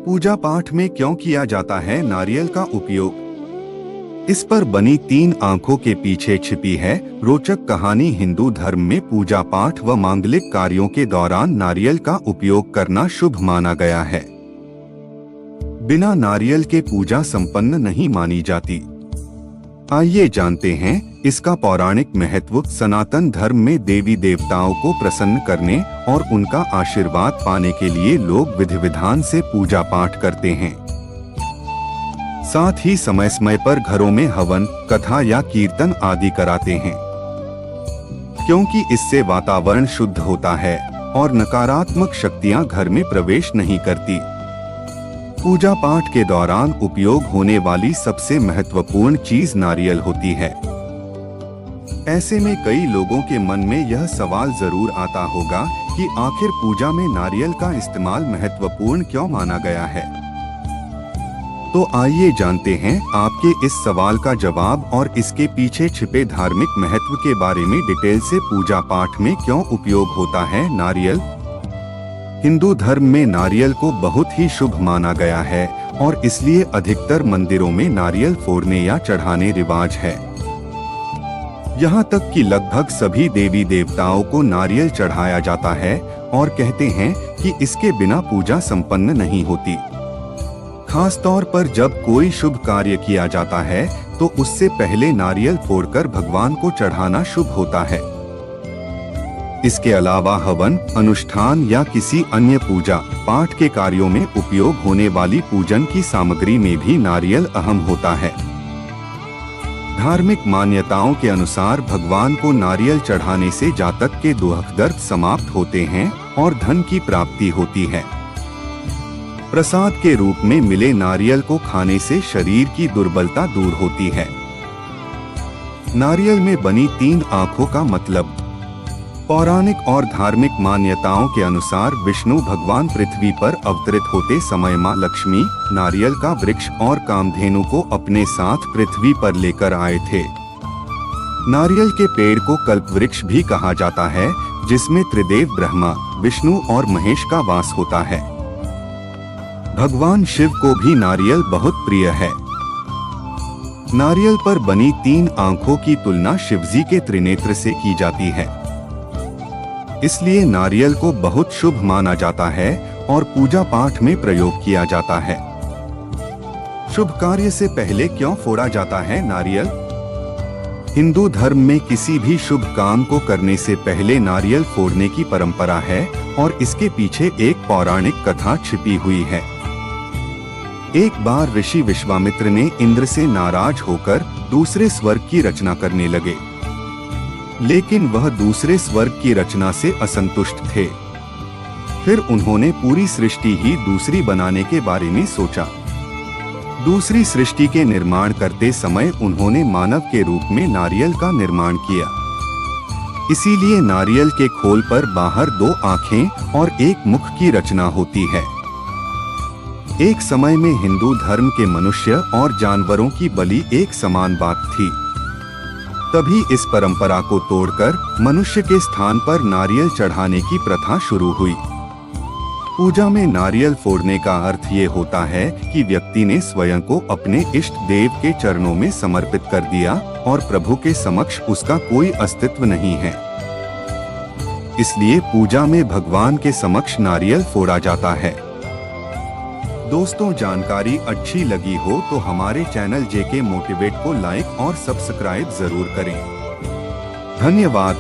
पूजा पाठ में क्यों किया जाता है नारियल का उपयोग? इस पर बनी 3 आंखों के पीछे छिपी है रोचक कहानी। हिंदू धर्म में पूजा पाठ व मांगलिक कार्यों के दौरान नारियल का उपयोग करना शुभ माना गया है। बिना नारियल के पूजा संपन्न नहीं मानी जाती। आइए जानते हैं इसका पौराणिक महत्व। सनातन धर्म में देवी देवताओं को प्रसन्न करने और उनका आशीर्वाद पाने के लिए लोग विधि विधान से पूजा पाठ करते हैं। साथ ही समय समय पर घरों में हवन, कथा या कीर्तन आदि कराते हैं, क्योंकि इससे वातावरण शुद्ध होता है और नकारात्मक शक्तियां घर में प्रवेश नहीं करती। पूजा पाठ के दौरान उपयोग होने वाली सबसे महत्वपूर्ण चीज नारियल होती है। ऐसे में कई लोगों के मन में यह सवाल जरूर आता होगा कि आखिर पूजा में नारियल का इस्तेमाल महत्वपूर्ण क्यों माना गया है। तो आइए जानते हैं आपके इस सवाल का जवाब और इसके पीछे छिपे धार्मिक महत्व के बारे में डिटेल से। पूजा पाठ में क्यों उपयोग होता है नारियल? हिंदू धर्म में नारियल को बहुत ही शुभ माना गया है और इसलिए अधिकतर मंदिरों में नारियल फोड़ने या चढ़ाने रिवाज है। यहाँ तक कि लगभग सभी देवी देवताओं को नारियल चढ़ाया जाता है और कहते हैं कि इसके बिना पूजा संपन्न नहीं होती। खास तौर पर जब कोई शुभ कार्य किया जाता है तो उससे पहले नारियल फोड़कर भगवान को चढ़ाना शुभ होता है। इसके अलावा हवन, अनुष्ठान या किसी अन्य पूजा पाठ के कार्यों में उपयोग होने वाली पूजन की सामग्री में भी नारियल अहम होता है। धार्मिक मान्यताओं के अनुसार भगवान को नारियल चढ़ाने से जातक के दुख दर्द समाप्त होते हैं और धन की प्राप्ति होती है। प्रसाद के रूप में मिले नारियल को खाने से शरीर की दुर्बलता दूर होती है। नारियल में बनी 3 आंखों का मतलब? पौराणिक और धार्मिक मान्यताओं के अनुसार विष्णु भगवान पृथ्वी पर अवतरित होते समय मां लक्ष्मी नारियल का वृक्ष और कामधेनु को अपने साथ पृथ्वी पर लेकर आए थे। नारियल के पेड़ को कल्पवृक्ष भी कहा जाता है, जिसमें त्रिदेव ब्रह्मा, विष्णु और महेश का वास होता है। भगवान शिव को भी नारियल बहुत प्रिय है। नारियल पर बनी 3 आंखों की तुलना शिवजी के त्रिनेत्र से की जाती है। इसलिए नारियल को बहुत शुभ माना जाता है और पूजा पाठ में प्रयोग किया जाता है। शुभ कार्य से पहले क्यों फोड़ा जाता है नारियल? हिंदू धर्म में किसी भी शुभ काम को करने से पहले नारियल फोड़ने की परंपरा है और इसके पीछे एक पौराणिक कथा छिपी हुई है। एक बार ऋषि विश्वामित्र ने इंद्र से नाराज होकर दूसरे स्वर्ग की रचना करने लगे, लेकिन वह दूसरे स्वर्ग की रचना से असंतुष्ट थे। फिर उन्होंने पूरी सृष्टि ही दूसरी बनाने के बारे में सोचा। दूसरी सृष्टि के निर्माण करते समय उन्होंने मानव के रूप में नारियल का निर्माण किया। इसीलिए नारियल के खोल पर बाहर 2 आंखें और 1 मुख की रचना होती है। एक समय में हिंदू धर्म के मनुष्य और जानवरों की बलि एक समान बात थी। तभी इस परंपरा को तोड़कर मनुष्य के स्थान पर नारियल चढ़ाने की प्रथा शुरू हुई। पूजा में नारियल फोड़ने का अर्थ ये होता है कि व्यक्ति ने स्वयं को अपने इष्ट देव के चरणों में समर्पित कर दिया और प्रभु के समक्ष उसका कोई अस्तित्व नहीं है। इसलिए पूजा में भगवान के समक्ष नारियल फोड़ा जाता है। दोस्तों, जानकारी अच्छी लगी हो तो हमारे चैनल जेके मोटिवेट को लाइक और सब्सक्राइब जरूर करें। धन्यवाद।